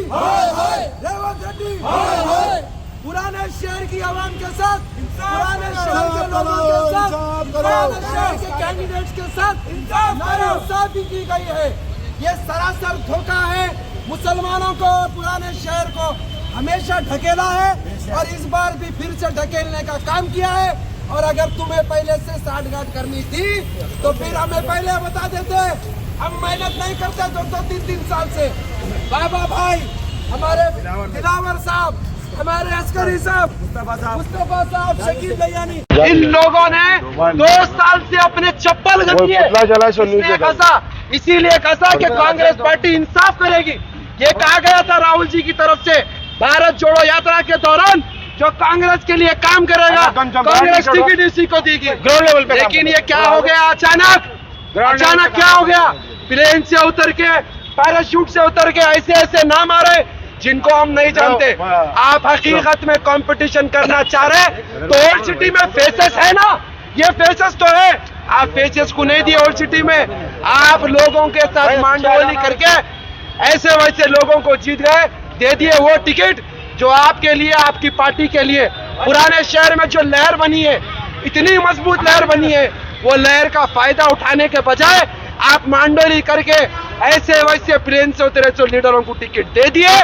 रेवंत रेड्डी पुराने शहर की आवाम के साथ, पुराने शहर के लोगों के साथ, पुराने शहर के कैंडिडेट्स के साथ नाइंसाफी की गई है। ये सरासर धोखा है। मुसलमानों को, पुराने शहर को हमेशा ढकेला है और इस बार भी फिर से ढकेलने का काम किया है। और अगर तुम्हें पहले से साठगांठ करनी थी तो फिर हमें पहले बता देते। हम मेहनत नहीं करते 2-3 साल से। बाबा भाई, हमारे दिलावर साहब, हमारे अस्करी साहब, मुस्तफा साहब, शकील दयानी, इन लोगों ने 2 साल से अपने चप्पल घसा, इसीलिए कसा कि कांग्रेस पार्टी इंसाफ करेगी। ये कहा गया था राहुल जी की तरफ से भारत जोड़ो यात्रा के दौरान, जो कांग्रेस के लिए काम करेगा कांग्रेस टिकट इसी को देगी। लेकिन ये क्या हो गया अचानक क्या हो गया? प्लेन से उतर के, पैराशूट से उतर के ऐसे ऐसे नाम आ रहे जिनको हम नहीं जानते। आप हकीकत में कंपटीशन करना चाह रहे तो ओल्ड सिटी में फेसेस है ना, ये फेसेस तो है। आप फेसेस को नहीं दिए ओल्ड सिटी में, आप लोगों के साथ मांडोली करके ऐसे वैसे लोगों को जीत गए, दे दिए वो टिकट जो आपके लिए, आपकी पार्टी के लिए पुराने शहर में जो लहर बनी है, इतनी मजबूत लहर बनी है, वो लहर का फायदा उठाने के बजाय आप मांडोली करके ऐसे वैसे प्लेन से उतरे जो लीडरों को टिकट दे दिए।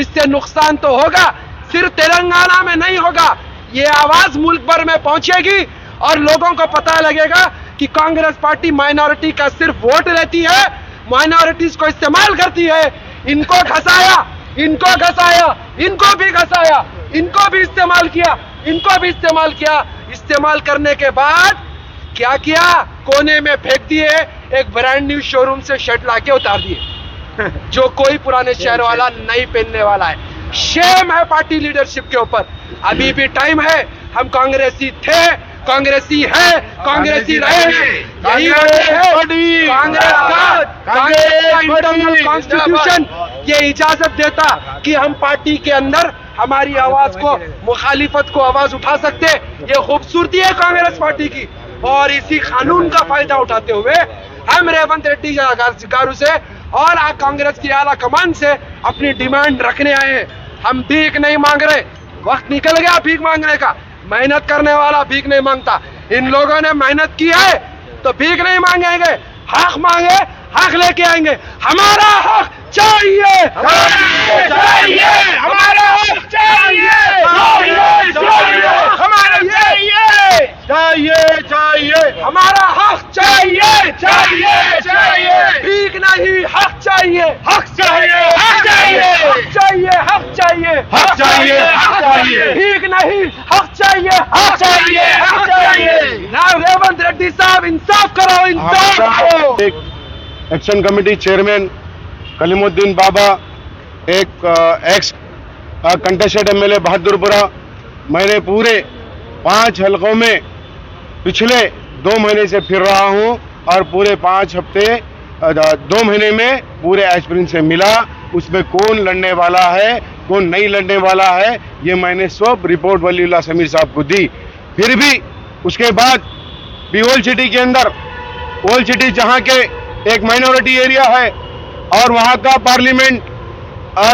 इससे नुकसान तो होगा, सिर्फ तेलंगाना में नहीं होगा, ये आवाज मुल्क भर में पहुंचेगी और लोगों को पता लगेगा कि कांग्रेस पार्टी माइनॉरिटी का सिर्फ वोट लेती है, माइनॉरिटीज को इस्तेमाल करती है। इनको घसाया, इनको भी घसाया, इनको भी इस्तेमाल किया। इस्तेमाल करने के बाद क्या किया? कोने में फेंक दिए, एक ब्रांड न्यू शोरूम से शर्ट लाके उतार दिए जो कोई पुराने शहर वाला नहीं पहनने वाला है। शेम है पार्टी लीडरशिप के ऊपर। अभी भी टाइम है, हम कांग्रेसी थे, कांग्रेसी है, कांग्रेसी रहेंगे। यही वजह है कांग्रेस का इंटरनल कॉन्स्टिट्यूशन ये इजाजत देता कि हम पार्टी के अंदर हमारी आवाज को, मुखालिफत को आवाज उठा सकते। ये खूबसूरती है कांग्रेस पार्टी की। और इसी कानून का फायदा उठाते हुए हम रेवंत रेड्डी गारू से और कांग्रेस की आला कमान से अपनी डिमांड रखने आए हैं। हम भीख नहीं मांग रहे, वक्त निकल गया भीख मांगने का। मेहनत करने वाला भीख नहीं मांगता। इन लोगों ने मेहनत की है तो भीख नहीं मांगेंगे, हक मांगे, हक लेके आएंगे। हमारा हक चाहिए, हमारा हक चाहिए, हमारा हक चाहिए, हमारा हक चाहिए, भीख नहीं, हक चाहिए, भीख नहीं, हक चाहिए। ना रेवंत रेड्डी साहब, इंसाफ करो, इंसाफ करो। एक एक्शन कमेटी चेयरमैन कलीमुद्दीन बाबा, एक एक्स कंटेस्टेड एमएलए बहादुरपुरा, मैंने पूरे 5 हलकों में पिछले 2 महीने से फिर रहा हूं और पूरे 5 हफ्ते 2 महीने में पूरे एस्पिरेंट से मिला। उसमें कौन लड़ने वाला है, कौन नहीं लड़ने वाला है, ये मैंने सब रिपोर्ट वलीउल्लाह समीर साहब को दी। फिर भी उसके बाद भी ओल्ड सिटी के अंदर, ओल्ड सिटी जहां के एक माइनॉरिटी एरिया है और वहां का पार्लियामेंट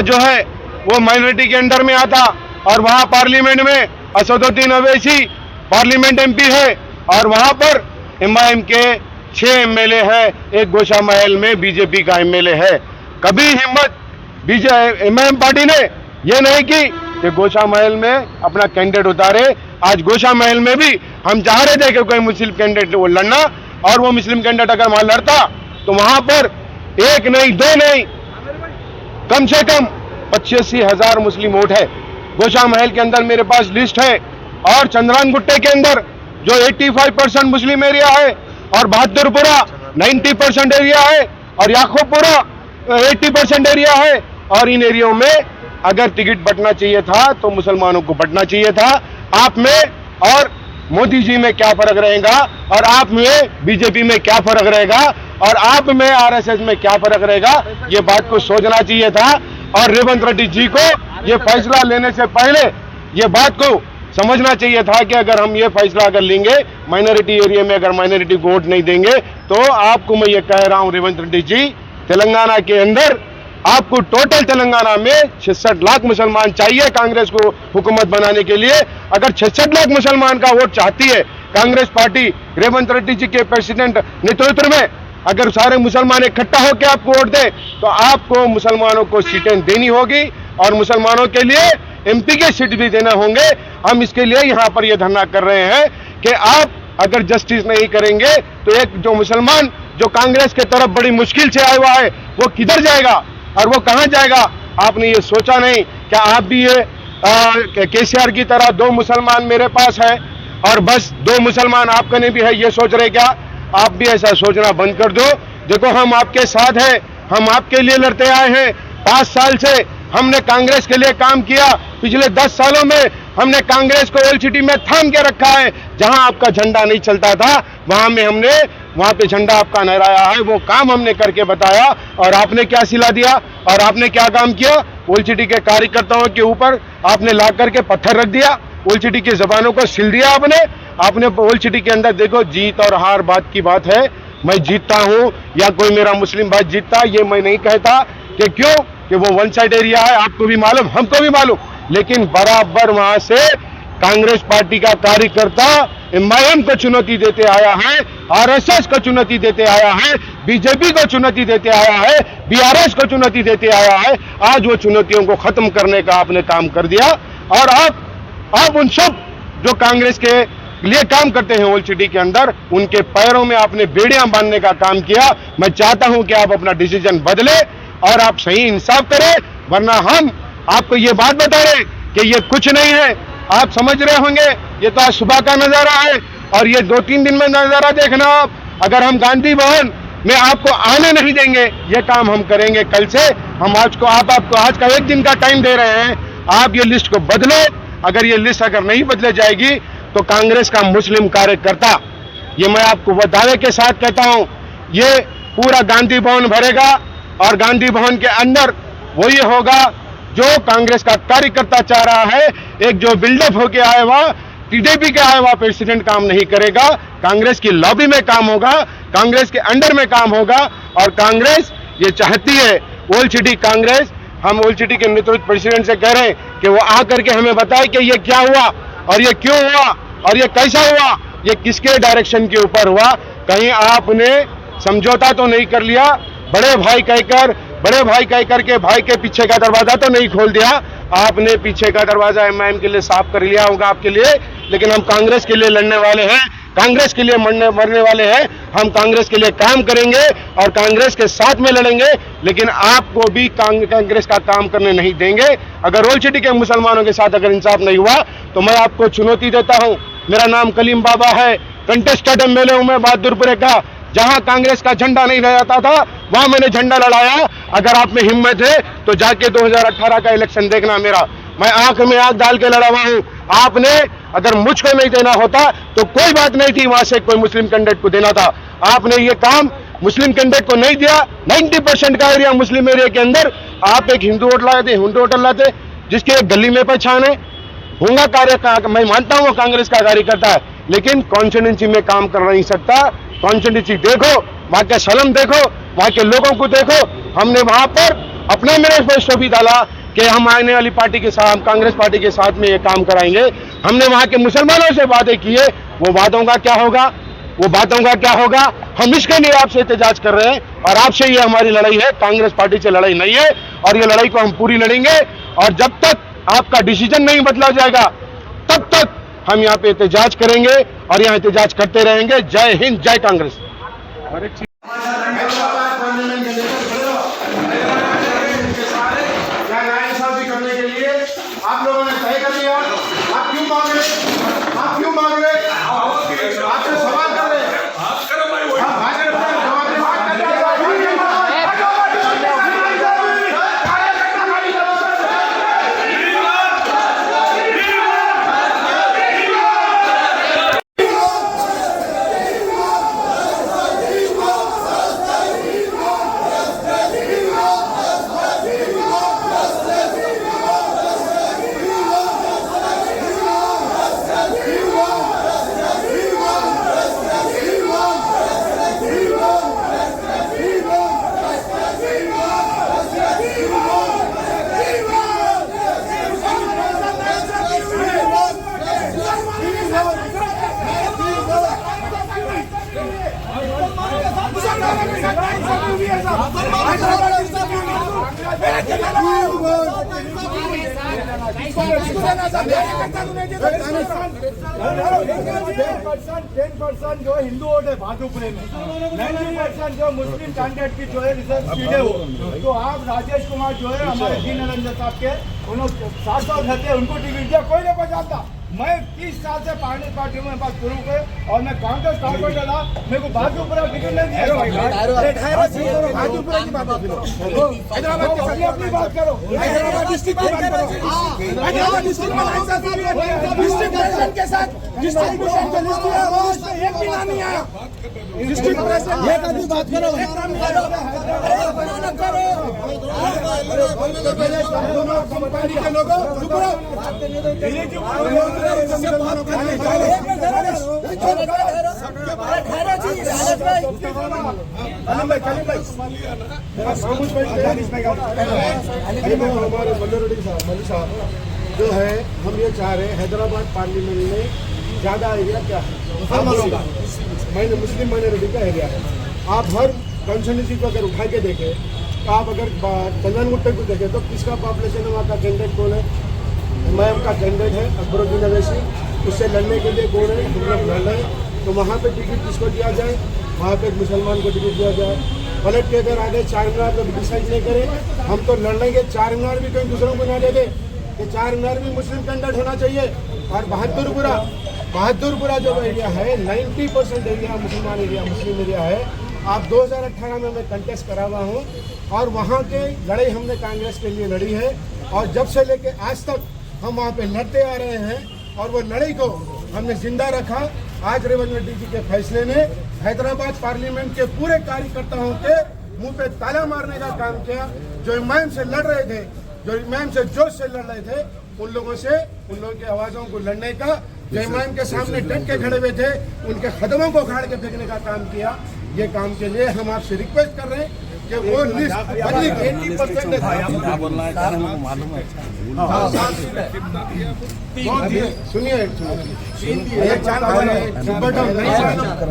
जो है वो माइनॉरिटी के अंडर में आता और वहां पार्लियामेंट में असदुद्दीन अवैसी पार्लियामेंट एमपी है और वहां पर एमआईएम के 6 एमएलए है, एक गोशा महल में बीजेपी का एमएलए है। कभी हिम्मत एमआईएम पार्टी ने ये नहीं की कि गोशा महल में अपना कैंडिडेट उतारे। आज गोशा महल में भी हम चाह रहे थे कि कोई मुस्लिम कैंडिडेट वो लड़ना, और वो मुस्लिम कैंडिडेट अगर वहां लड़ता तो वहां पर 1 नहीं 2 नहीं, कम से कम 85,000 मुस्लिम वोट है। गोशा महल के अंदर मेरे पास लिस्ट है और चंद्रान गुट्टे के अंदर जो 85% मुस्लिम एरिया है और बहादुरपुरा 90% एरिया है और याकूबपुरा 80% एरिया है। और इन एरियो में अगर टिकट बंटना चाहिए था तो मुसलमानों को बंटना चाहिए था। आप में और मोदी जी में क्या फर्क रहेगा, और आप में बीजेपी में क्या फर्क रहेगा, और आप में आरएसएस में क्या फर्क रहेगा, ये बात को सोचना चाहिए था। और रेवंत रेड्डी जी को ये फैसला लेने से पहले ये बात को समझना चाहिए था कि अगर हम ये फैसला अगर लेंगे, माइनॉरिटी एरिया में अगर माइनॉरिटी को वोट नहीं देंगे, तो आपको मैं ये कह रहा हूं रेवंत रेड्डी जी, तेलंगाना के अंदर आपको टोटल तेलंगाना में 66 लाख मुसलमान चाहिए कांग्रेस को हुकूमत बनाने के लिए। अगर 66 लाख मुसलमान का वोट चाहती है कांग्रेस पार्टी रेवंत रेड्डी जी के प्रेसिडेंट नेतृत्व में, अगर सारे मुसलमान इकट्ठा होकर आपको वोट दे तो आपको मुसलमानों को सीटें देनी होगी और मुसलमानों के लिए एमपी के सीट भी देना होंगे। हम इसके लिए यहाँ पर यह धरना कर रहे हैं कि आप अगर जस्टिस नहीं करेंगे तो एक जो मुसलमान जो कांग्रेस के तरफ बड़ी मुश्किल से आया हुआ है वो किधर जाएगा और वो कहां जाएगा? आपने ये सोचा नहीं? क्या आप भी ये केसीआर की तरह 2 मुसलमान मेरे पास है और बस 2 मुसलमान आपका नहीं भी है, ये सोच रहे क्या? आप भी ऐसा सोचना बंद कर दो। देखो हम आपके साथ हैं, हम आपके लिए लड़ते आए हैं। 5 साल से हमने कांग्रेस के लिए काम किया। पिछले 10 सालों में हमने कांग्रेस को एलसीटी में थाम के रखा है। जहां आपका झंडा नहीं चलता था वहां पे झंडा आपका लहराया है। वो काम हमने करके बताया और आपने क्या सिला दिया और आपने क्या काम किया? एलसीटी के कार्यकर्ताओं के ऊपर आपने ला करके पत्थर रख दिया, एलसीटी की जबानों को सिल दिया आपने एलसीटी के अंदर। देखो जीत और हार बात की बात है, मैं जीतता हूं या कोई मेरा मुस्लिम भाई जीतता, ये मैं नहीं कहता कि क्यों कि वो वन साइड एरिया है, आपको भी मालूम हमको भी मालूम। लेकिन बराबर वहां से कांग्रेस पार्टी का कार्यकर्ता एमआईएम को चुनौती देते आया है, आरएसएस को चुनौती देते आया है, बीजेपी को चुनौती देते आया है, बीआरएस को चुनौती देते आया है। आज वो चुनौतियों को खत्म करने का आपने काम कर दिया और आप उन सब जो कांग्रेस के लिए काम करते हैं एलसीटी के अंदर, उनके पैरों में आपने बेड़ियां बांधने का काम किया। मैं चाहता हूं कि आप अपना डिसीजन बदले और आप सही इंसाफ करें, वरना हम आपको ये बात बता रहे कि ये कुछ नहीं है। आप समझ रहे होंगे ये तो आज सुबह का नजारा है और ये 2-3 दिन में नजारा देखना आप। अगर हम गांधी भवन में आपको आने नहीं देंगे, ये काम हम करेंगे कल से। हम आपको आज का 1 दिन का टाइम दे रहे हैं, आप ये लिस्ट को बदलो। अगर ये लिस्ट अगर नहीं बदले जाएगी तो कांग्रेस का मुस्लिम कार्यकर्ता, ये मैं आपको वो दावे के साथ कहता हूं, ये पूरा गांधी भवन भरेगा और गांधी भवन के अंदर वही होगा जो कांग्रेस का कार्यकर्ता चाह रहा है। एक जो बिल्डअप होके आया हुआ टीडीपी का आया हुआ प्रेसिडेंट काम नहीं करेगा, कांग्रेस की लॉबी में काम होगा, कांग्रेस के अंडर में काम होगा। और कांग्रेस ये चाहती है, एलसीटी कांग्रेस, हम एलसीटी के नेतृत्व प्रेसिडेंट से कह रहे हैं कि वो आकर के हमें बताए कि ये क्या हुआ और ये क्यों हुआ और ये कैसा हुआ, ये किसके डायरेक्शन के ऊपर हुआ। कहीं आपने समझौता तो नहीं कर लिया, बड़े भाई कहकर के भाई के पीछे का दरवाजा तो नहीं खोल दिया? आपने पीछे का दरवाजा एमआईएम के लिए साफ कर लिया होगा आपके लिए, लेकिन हम कांग्रेस के लिए लड़ने वाले हैं, कांग्रेस के लिए मरने वाले हैं। हम कांग्रेस के लिए काम करेंगे और कांग्रेस के साथ में लड़ेंगे, लेकिन आपको भी कांग्रेस का काम करने नहीं देंगे। अगर एलसीटी के मुसलमानों के साथ अगर इंसाफ नहीं हुआ तो मैं आपको चुनौती देता हूं। मेरा नाम कलीम बाबा है, कंटेस्टेड एमएलए हूं मैं बहादुरपुर का। जहां कांग्रेस का झंडा नहीं लहराता था वहां मैंने झंडा लड़ाया। अगर आप में हिम्मत है तो जाके 2018 का इलेक्शन देखना मेरा, मैं आंख में आंख डाल के लड़ा हुआ हूं। आपने अगर मुझको नहीं देना होता तो कोई बात नहीं थी, वहां से कोई मुस्लिम कैंडिडेट को देना था। आपने ये काम मुस्लिम कैंडिडेट को नहीं दिया। 90% का एरिया मुस्लिम एरिया के अंदर आप एक हिंदू वोटर लाते जिसके एक गली में पहचान है होगा कार्य। मैं मानता हूं वो कांग्रेस का कार्यकर्ता है, लेकिन कॉन्स्टिट्यूंसी में काम कर नहीं सकता। कॉन्स्टिट्यूंसी देखो, वहां के सलम देखो, वहां के लोगों को देखो। हमने वहां पर अपना मैनिफेस्टो भी डाला कि हम आने वाली पार्टी के साथ, कांग्रेस पार्टी के साथ में ये काम कराएंगे। हमने वहां के मुसलमानों से वादे किए, वो वादों का क्या होगा? हम इसके लिए आपसे एहतजाज कर रहे हैं और आपसे ये हमारी लड़ाई है, कांग्रेस पार्टी से लड़ाई नहीं है। और ये लड़ाई को हम पूरी लड़ेंगे और जब तक आपका डिसीजन नहीं बदला जाएगा तब तक हम यहाँ पे एहतजाज करेंगे और यहाँ एहतजाज करते रहेंगे। जय हिंद, जय कांग्रेस। करने के लिए आप लोगों ने तय कर लिया। आप क्यों मांग रहे? आपसे सवाल कर रहे हैं। 10% जो हिंदू वोट है भाजपा में, 90% जो मुस्लिम कैंडिडेट की जो है रिजर्व सीटें हो, तो आप राजेश कुमार जो है हमारे डी निरंजन साहब के उन्होंने 7 साल रहते उनको टिकट दिया, कोई नहीं पहचानता। मैं 30 साल से पार्टी में बात शुरू कर और मैं कांग्रेस कारपोरेट डाला, मेरे को भाजपा टिकट नहीं दिया। भाजपा की बात करो, हैदराबाद की अपनी बात करो, हैदराबाद डिस्ट्रिक्ट की बात करो, हैदराबाद डिस्ट्रिक्ट में डिस्ट्रिक्ट प्रेसिडेंट के साथ डिस्ट्रिक्ट प्रेसिडेंट का लिस्ट दिया, उसमें एक भी नाम नहीं आया। डिस्ट्रिक्ट प्रेसिडेंट एक आदमी बात करो, एक नाम नहीं आया। कंपनी के लोगों चुप रहो, जो है हम ये चाह रहे हैं हैदराबाद पार्लियामेंट में ज्यादा एरिया क्या है, मुस्लिम माइनॉरिटी का एरिया है। आप हर कॉन्स्टिट्यूंसी को अगर उठा के देखें, तो आप अगर चंदनगुट्टे को देखें तो किसका पॉपुलेशन है, वहाँ का कैंडिडेट कौन है? एमआईएम का कैंडिडेट है अकबरुद्दीन अवैसी, उससे लड़ने के लिए कौन है? दुर्लभ लड़ रहे हैं। तो वहाँ पे टिकट किसको दिया जाए? वहाँ पे एक मुसलमान को टिकट दिया जाए। पलट के अगर आगे चारमीनार को डिसाइड नहीं करें, हम तो लड़ लेंगे, चारमीनार भी कहीं दूसरों को ना दे दे, कि चारमीनार भी मुस्लिम कैंडिडेट होना चाहिए। और बहादुरपुरा जो एरिया है 90% एरिया मुसलमान एरिया, मुस्लिम एरिया है। आप 2018 में मैं कंटेस्ट करा हुआ हूँ और वहाँ के लड़ाई हमने कांग्रेस के लिए लड़ी है और जब से लेके आज तक हम वहाँ पे लड़ते आ रहे हैं और वो लड़ाई को हमने जिंदा रखा। आज रेवंत रेड्डी जी के फैसले ने हैदराबाद पार्लियामेंट के पूरे कार्यकर्ताओं के मुंह पे ताला मारने का काम किया। जो इमाम से लड़ रहे थे, जो इमाम से जोश से लड़ रहे थे, उन लोगों की आवाजों को लड़ने का, जो इमाम के सामने डट के खड़े हुए थे, उनके कदमों को उखाड़ के फेंकने का काम किया। ये काम के लिए हम आपसे रिक्वेस्ट कर रहे हैं कि वो लिस्ट 80% सुनिए,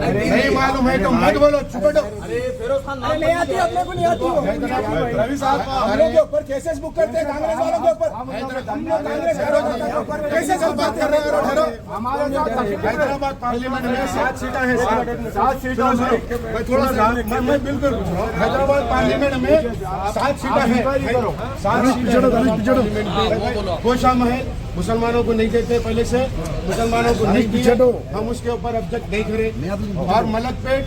नहीं मालूम है तो मत बोलो, चुप बैठो। नहीं आती, अपने को नहीं आती। रवि साहब हमलोग के ऊपर केसेस बुक करते हैं, कांग्रेस वालों के ऊपर केसेस बात कर रहे हैं। हमारे हैदराबाद पार्लियामेंट में 7 सीटें हैं, 7 सीटों में मैं थोड़ा सा मैं बिल्कुल हैदराबाद पार्लियामेंट में 7 सीटें हैं, 7 सीटें। गोशा महल मुसलमानों को नहीं देते, पहले से मुसलमानों को नहीं दिए, हम उसके ऊपर ऑब्जेक्ट नहीं करे। और मलकपेट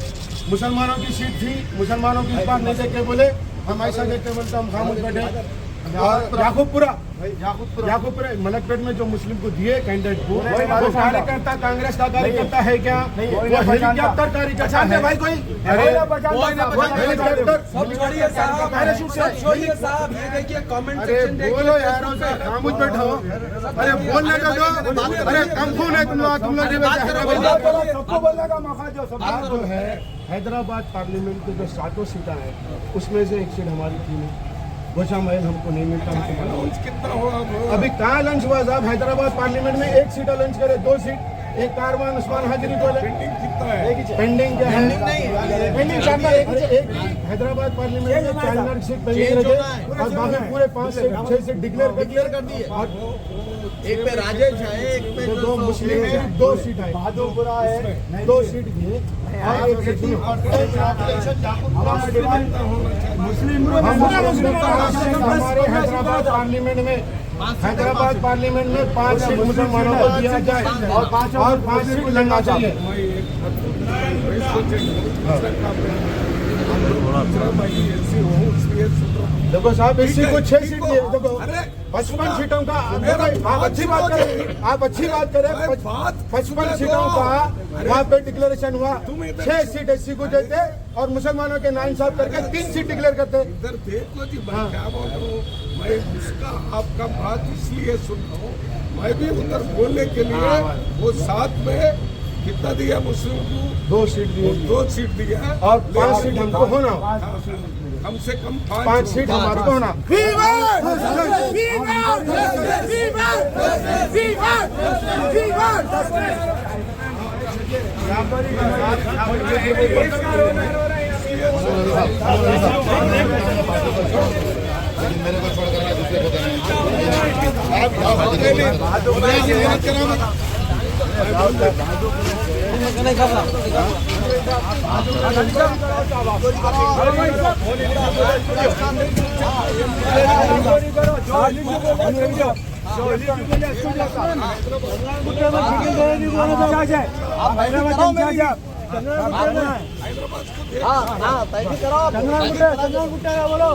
मुसलमानों की सीट थी, मुसलमानों की इस बार नहीं देखे बोले, हम ऐसा देखते बोलते हम खामोश बैठे। और याकूबपुरा मलकपेट में जो मुस्लिम को दिए कैंडिडेट को, वो कार्यकर्ता कांग्रेस का कार्यकर्ता है क्या? वो हेलीकॉप्टर कार्यकर्ता है भाई कोई? छोड़िए साहब, ये देखिए कमेंट सेक्शन देखिए। बोलो यार, खामोश बैठो, अरे बोलने का दो। अरे कम खून है तुम लोग सबको बोलने का मौका जो है। हैदराबाद पार्लियामेंट की जो 7 सीटें हैं, उसमें से एक सीट हमारी थी नहीं, गोशा महल हमको नहीं मिलता। अभी कहाँ लंच हुआ साहब? हैदराबाद पार्लियामेंट में 1 सीट लंच करे, 2 सीट, एक कारवान उस्मान हाजिरी बोले पेंडिंग क्या है? पेंडिंग करना एक हैदराबाद पार्लियामेंट में 4 सीट पेंडिंग रखे और बाकी पूरे 5 से 6 सीट डिक्लेयर कर दिए। और एक पे राजेश है, एक पे 2 मुस्लिम है, 2 सीट है, बहादुरपुरा है, 2 सीट दिए और एक सीट मुस्लिम। हमारे हैदराबाद पार्लियामेंट में 5 सीट मुसलमानों को दिया जाए और 5 सीट लड़ना चाहिए। देखो साहब, एससी को 6 सीट दिए। देखो 55 सीटों का, आप अच्छी बात करें, 55 सीटों का वहाँ पे डिक्लेरेशन हुआ। 6 सीट एससी को देते और मुसलमानों के नाइंसाफ करके 3 सीट डिक्लेयर करते। इधर देखो जी, मैं क्या बोल रहा हूँ, मैं उसका आपका बात इसलिए सुन रहा हूँ, मैं भी उधर बोलने के लिए वो साथ में कितना दिया मुस्लिम को? 2 सीट दिए, 2 सीट दिया और 5 सीट हमको होना, कम से कम 5 सीट हमारे को होना। मेरे को छोड़ कर बोलो